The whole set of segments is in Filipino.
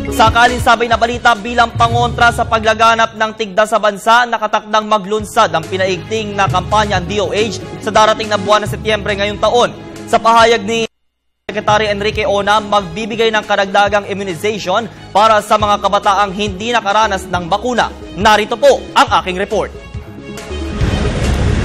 Sakaling sabay na balita bilang pangontra sa paglaganap ng tigdas sa bansa, nakatakdang maglunsad ang pinaigting na kampanya ng DOH sa darating na buwan ng Setyembre ngayong taon. Sa pahayag ni Secretary Enrique Ona, magbibigay ng karagdagang immunization para sa mga kabataang hindi nakaranas ng bakuna. Narito po ang aking report.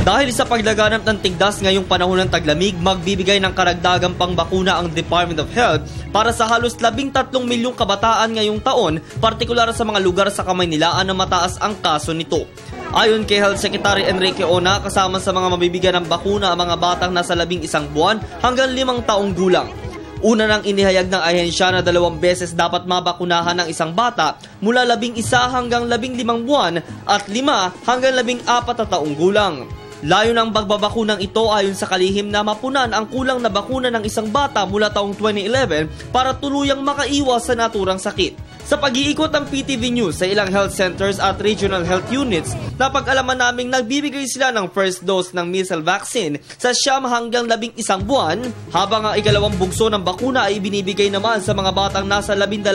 Dahil sa paglaganap ng tigdas ngayong panahon ng taglamig, magbibigay ng karagdagang pangbakuna ang Department of Health para sa halos 13 milyong kabataan ngayong taon, partikular sa mga lugar sa Kamaynilaan na mataas ang kaso nito. Ayon kay Health Secretary Enrique Ona, kasama sa mga mabibigyan ng bakuna ang mga batang nasa 11 buwan hanggang 5 taong gulang. Una nang inihayag ng ahensya na 2 beses dapat mabakunahan ng isang bata mula 11 hanggang 15 buwan at 5 hanggang 14 na taong gulang. Layo ng pagbabakunang ito ayon sa kalihim na mapunan ang kulang na bakuna ng isang bata mula taong 2011 para tuluyang makaiwas sa naturang sakit. Sa pag-iikot ng PTV News sa ilang health centers at regional health units, napag-alaman naming nagbibigay sila ng first dose ng measles vaccine sa 9 hanggang 11 buwan, habang ang ikalawang bugso ng bakuna ay binibigay naman sa mga batang nasa 12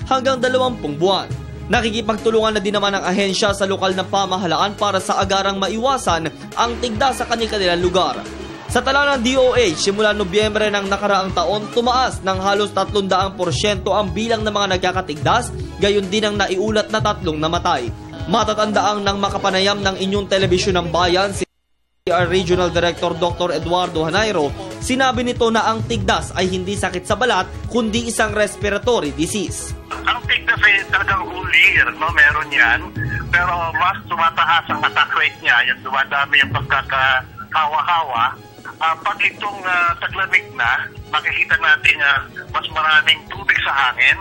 hanggang 20 buwan. Nakikipagtulungan na din naman ang ahensya sa lokal na pamahalaan para sa agarang maiwasan ang tigdas sa kanilang lugar. Sa tala ng DOH, simula Nobyembre ng nakaraang taon, tumaas ng halos 300% ang bilang ng mga nagkakatigdas, gayon din ang naiulat na 3 namatay. Matatandaang nang makapanayam ng inyong telebisyon ng bayan, si Regional Director Dr. Eduardo Hanairo, sinabi nito na ang tigdas ay hindi sakit sa balat, kundi isang respiratory disease. Ang tigdas ay talagang whole year, no? Meron yan. Pero mas tumataas ang attack rate niya, yung dumadami yung pagkakahawa-hawa. Pag itong taglamig na, makikita natin mas maraming tubig sa hangin.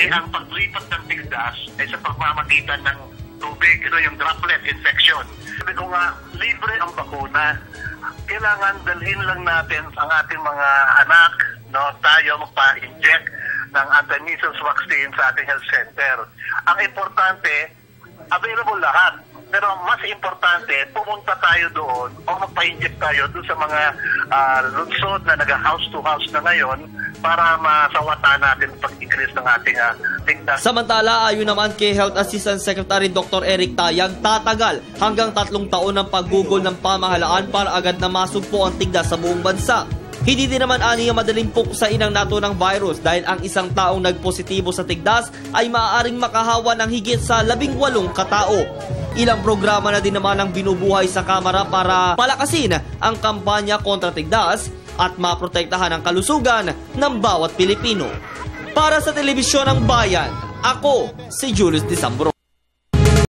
Ang paglipat ng tigdas ay sa pagmamagitan ng tubig, ito yung droplet infection. Sabi ko nga, libre ang bakuna. Kailangan dalhin lang natin ang ating mga anak, no, tayo magpa-inject ng anti-measles vaccine sa ating health center. Ang importante, available lahat. Pero mas importante, pumunta tayo doon o magpa-inject tayo doon sa mga lungsod na nag-house to house na ngayon para masawata natin pag-increase ng ating tigdas. Samantala, ayon naman kay Health Assistant Secretary Dr. Eric Tayag, tatagal hanggang 3 taon ng paggugol ng pamahalaan para agad na masugpo ang tigdas sa buong bansa. Hindi din naman aniya madaling puksain ang naturang virus dahil ang isang taong nagpositibo sa tigdas ay maaaring makahawa ng higit sa 18 katao. Ilang programa na din naman ang binubuhay sa Kamara para palakasin ang kampanya kontra tigdas at maprotektahan ang kalusugan ng bawat Pilipino. Para sa Telebisyon ng Bayan, ako si Julius Disambro.